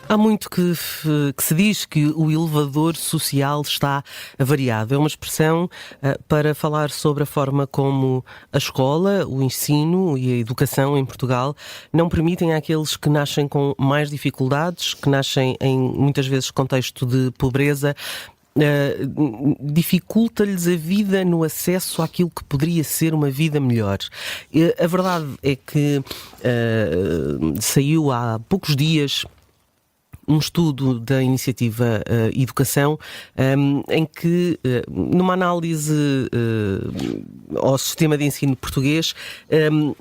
Há muito que se diz que o elevador social está avariado. É uma expressão para falar sobre a forma como a escola, o ensino e a educação em Portugal não permitem àqueles que nascem com mais dificuldades, que nascem em muitas vezes contexto de pobreza, dificulta-lhes a vida no acesso àquilo que poderia ser uma vida melhor. A verdade é que saiu há poucos dias um estudo da iniciativa Educação, em que, numa análise ao sistema de ensino português,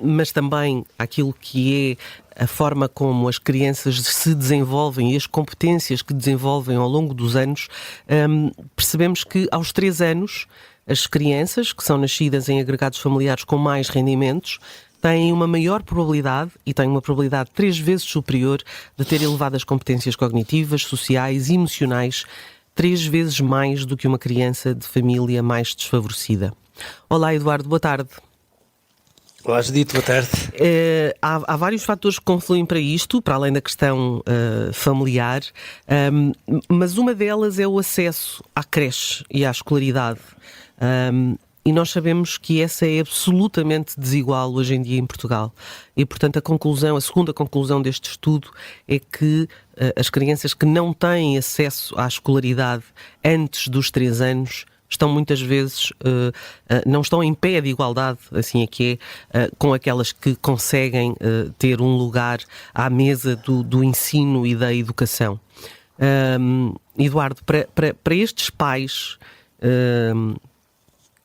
mas também àquilo que é a forma como as crianças se desenvolvem e as competências que desenvolvem ao longo dos anos, percebemos que aos 3 anos as crianças que são nascidas em agregados familiares com mais rendimentos têm uma maior probabilidade, e têm uma probabilidade 3 vezes superior, de ter elevadas competências cognitivas, sociais e emocionais, 3 vezes mais do que uma criança de família mais desfavorecida. Olá, Eduardo, boa tarde. Olá, Judite, boa tarde. Há vários fatores que confluem para isto, para além da questão familiar, mas uma delas é o acesso à creche e à escolaridade. E nós sabemos que essa é absolutamente desigual hoje em dia em Portugal. E, portanto, a segunda conclusão deste estudo é que as crianças que não têm acesso à escolaridade antes dos 3 anos estão muitas vezes, não estão em pé de igualdade, assim é que é, com aquelas que conseguem ter um lugar à mesa do ensino e da educação. Eduardo, para estes pais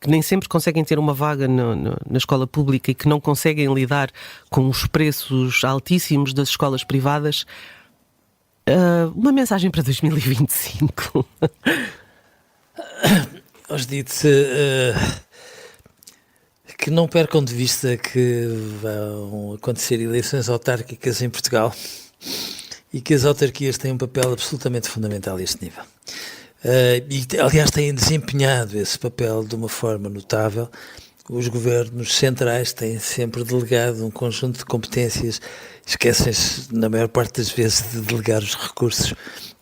que nem sempre conseguem ter uma vaga na escola pública e que não conseguem lidar com os preços altíssimos das escolas privadas, uma mensagem para 2025. Hoje disse que não percam de vista que vão acontecer eleições autárquicas em Portugal e que as autarquias têm um papel absolutamente fundamental a este nível. E, aliás, têm desempenhado esse papel de uma forma notável. Os governos centrais têm sempre delegado um conjunto de competências, esquecem-se, na maior parte das vezes, de delegar os recursos,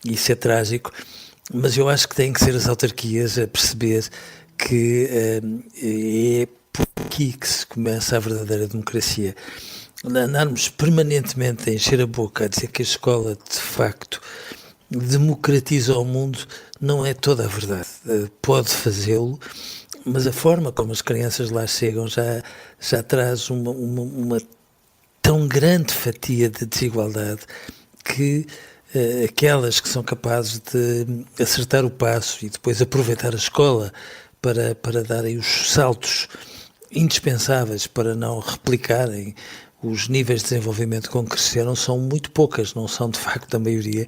e isso é trágico, mas eu acho que têm que ser as autarquias a perceber que é por aqui que se começa a verdadeira democracia. Andarmos permanentemente a encher a boca a dizer que a escola, de facto, democratiza o mundo, não é toda a verdade. Pode fazê-lo, mas a forma como as crianças lá chegam já traz uma tão grande fatia de desigualdade que aquelas que são capazes de acertar o passo e depois aproveitar a escola para darem os saltos indispensáveis para não replicarem os níveis de desenvolvimento com que cresceram são muito poucas, não são de facto a maioria.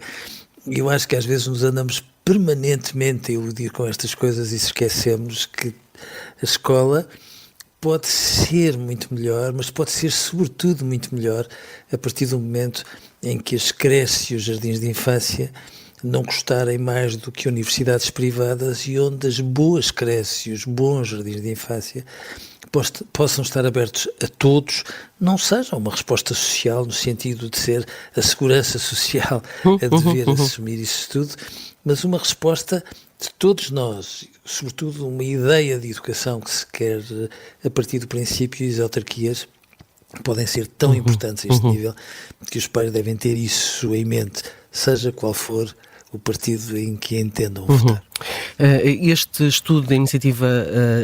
E eu acho que às vezes nos andamos permanentemente a iludir com estas coisas e se esquecemos que a escola pode ser muito melhor, mas pode ser sobretudo muito melhor a partir do momento em que as creches e os jardins de infância não custarem mais do que universidades privadas e onde as boas creches e os bons jardins de infância possam estar abertos a todos, não seja uma resposta social no sentido de ser a segurança social a dever assumir isso tudo, mas uma resposta de todos nós, sobretudo uma ideia de educação que se quer a partir do princípio, e as autarquias podem ser tão importantes a este nível que os pais devem ter isso em mente, seja qual for o partido em que entendam votar. Este estudo da iniciativa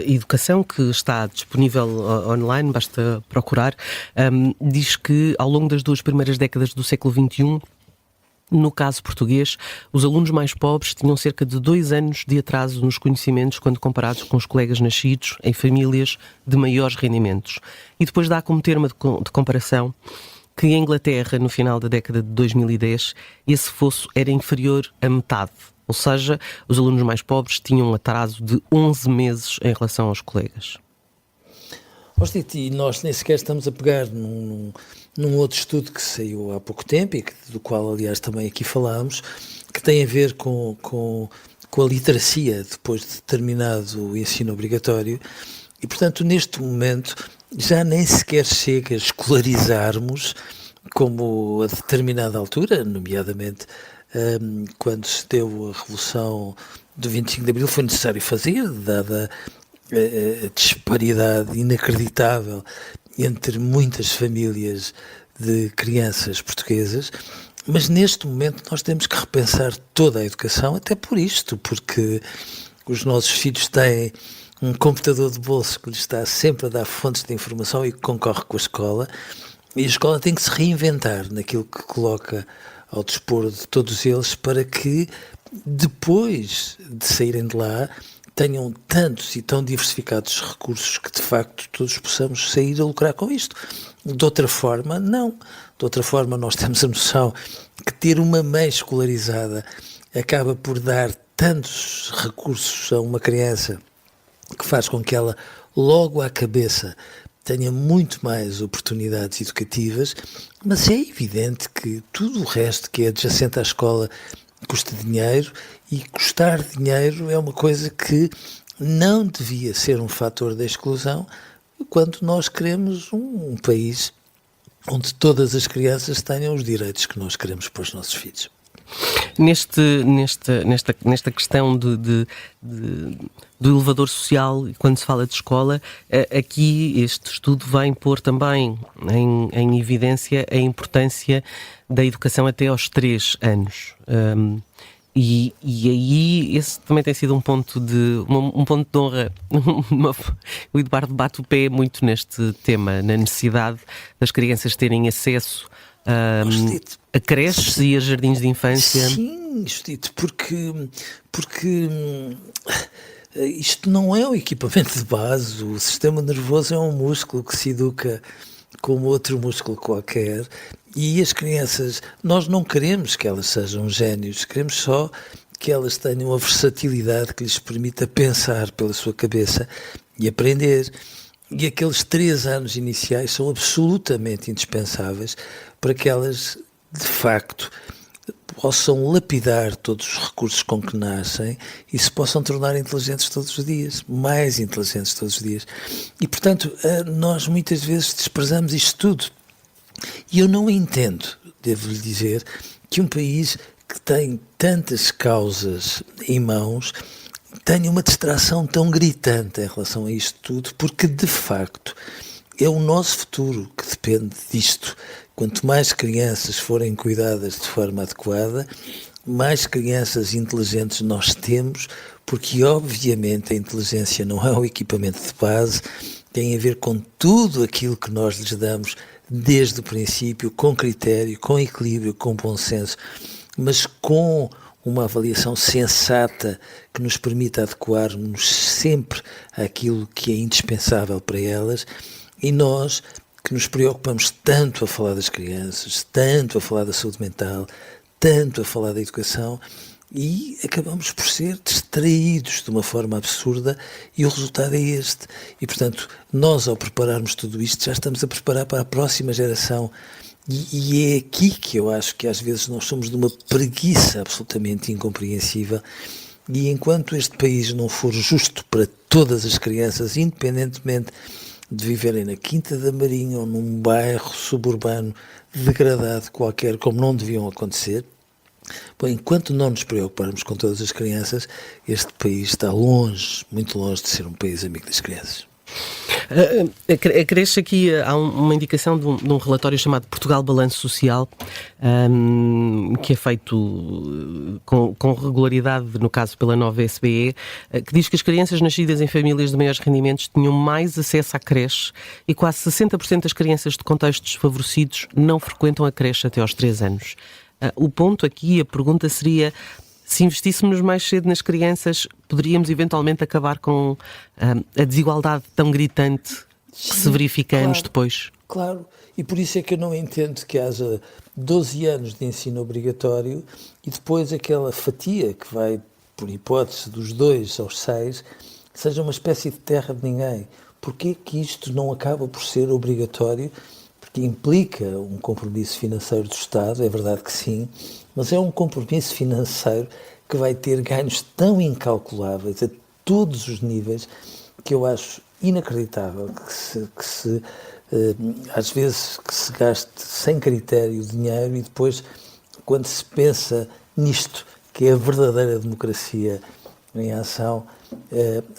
Educação, que está disponível online, basta procurar, diz que ao longo das 2 primeiras décadas do século XXI, no caso português, os alunos mais pobres tinham cerca de 2 anos de atraso nos conhecimentos quando comparados com os colegas nascidos em famílias de maiores rendimentos. E depois dá como termo de comparação que em Inglaterra, no final da década de 2010, esse fosso era inferior a metade. Ou seja, os alunos mais pobres tinham um atraso de 11 meses em relação aos colegas. E nós nem sequer estamos a pegar num outro estudo que saiu há pouco tempo, e do qual, aliás, também aqui falámos, que tem a ver com a literacia depois de terminado o ensino obrigatório. E, portanto, neste momento já nem sequer chega a escolarizarmos, como a determinada altura, nomeadamente quando se deu a Revolução do 25 de Abril, foi necessário fazer, dada a disparidade inacreditável entre muitas famílias de crianças portuguesas. Mas neste momento nós temos que repensar toda a educação, até por isto, porque os nossos filhos têm um computador de bolso que lhes está sempre a dar fontes de informação e que concorre com a escola, e a escola tem que se reinventar naquilo que coloca ao dispor de todos eles, para que depois de saírem de lá tenham tantos e tão diversificados recursos que de facto todos possamos sair a lucrar com isto. De outra forma, não. De outra forma, nós temos a noção que ter uma mãe escolarizada acaba por dar tantos recursos a uma criança que faz com que ela, logo à cabeça, tenha muito mais oportunidades educativas, mas é evidente que tudo o resto que é adjacente à escola custa dinheiro, e custar dinheiro é uma coisa que não devia ser um fator da exclusão quando nós queremos um país onde todas as crianças tenham os direitos que nós queremos para os nossos filhos. Nesta questão do elevador social, quando se fala de escola, aqui este estudo vem pôr também em evidência a importância da educação até aos 3 anos. E aí esse também tem sido um ponto de honra. O Eduardo bate o pé muito neste tema, na necessidade das crianças terem acesso a creches e a jardins de infância. Sim, Justito, porque isto não é um equipamento de base. O sistema nervoso é um músculo que se educa como outro músculo qualquer, e as crianças, nós não queremos que elas sejam génios, queremos só que elas tenham a versatilidade que lhes permita pensar pela sua cabeça e aprender. E aqueles 3 anos iniciais são absolutamente indispensáveis para que elas, de facto, possam lapidar todos os recursos com que nascem e se possam tornar inteligentes todos os dias, mais inteligentes todos os dias. E, portanto, nós muitas vezes desprezamos isto tudo. E eu não entendo, devo-lhe dizer, que um país que tem tantas causas em mãos tenha uma distração tão gritante em relação a isto tudo, porque, de facto, é o nosso futuro que depende disto. Quanto mais crianças forem cuidadas de forma adequada, mais crianças inteligentes nós temos, porque, obviamente, a inteligência não é um equipamento de base, tem a ver com tudo aquilo que nós lhes damos desde o princípio, com critério, com equilíbrio, com bom senso, mas com uma avaliação sensata que nos permita adequar-nos sempre àquilo que é indispensável para elas. E nós, que nos preocupamos tanto a falar das crianças, tanto a falar da saúde mental, tanto a falar da educação, e acabamos por ser distraídos de uma forma absurda, e o resultado é este. E, portanto, nós, ao prepararmos tudo isto, já estamos a preparar para a próxima geração. E é aqui que eu acho que às vezes nós somos de uma preguiça absolutamente incompreensível, e enquanto este país não for justo para todas as crianças, independentemente de viverem na Quinta da Marinha ou num bairro suburbano degradado qualquer, como não deviam acontecer, bom, enquanto não nos preocuparmos com todas as crianças, este país está longe, muito longe de ser um país amigo das crianças. A creche, aqui há uma indicação de um relatório chamado Portugal Balanço Social, que é feito com regularidade, no caso pela nova SBE, que diz que as crianças nascidas em famílias de maiores rendimentos tinham mais acesso à creche, e quase 60% das crianças de contextos desfavorecidos não frequentam a creche até aos 3 anos. O ponto aqui, a pergunta seria: se investíssemos mais cedo nas crianças, poderíamos eventualmente acabar com a desigualdade tão gritante que se verifica anos depois? Claro, e por isso é que eu não entendo que haja 12 anos de ensino obrigatório e depois aquela fatia que vai, por hipótese, dos 2 aos 6, que seja uma espécie de terra de ninguém. Porquê que isto não acaba por ser obrigatório? que implica um compromisso financeiro do Estado, é verdade que sim, mas é um compromisso financeiro que vai ter ganhos tão incalculáveis a todos os níveis que eu acho inacreditável que às vezes que se gaste sem critério dinheiro e depois, quando se pensa nisto, que é a verdadeira democracia em ação,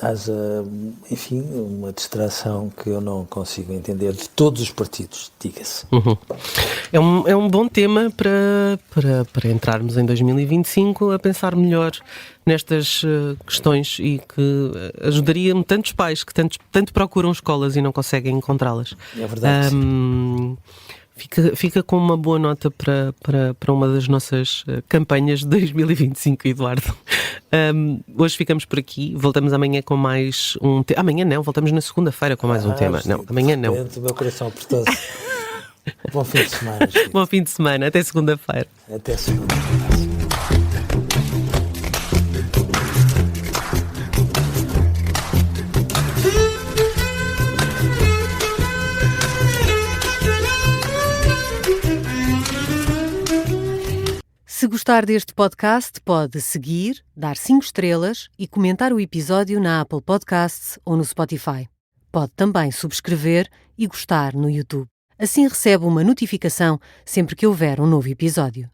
haja, enfim, uma distração que eu não consigo entender de todos os partidos, diga-se. É um bom tema para entrarmos em 2025 a pensar melhor nestas questões e que ajudaria tantos pais que tanto procuram escolas e não conseguem encontrá-las. É verdade. Fica com uma boa nota para uma das nossas campanhas de 2025, Eduardo. Hoje ficamos por aqui. Voltamos amanhã com mais um tema. Amanhã não, voltamos na segunda-feira com mais um tema. Não, amanhã não. O meu coração apertou-se. Bom fim de semana. Chico. Bom fim de semana. Até segunda-feira. Até segunda. Se gostar deste podcast, pode seguir, dar 5 estrelas e comentar o episódio na Apple Podcasts ou no Spotify. Pode também subscrever e gostar no YouTube. Assim recebe uma notificação sempre que houver um novo episódio.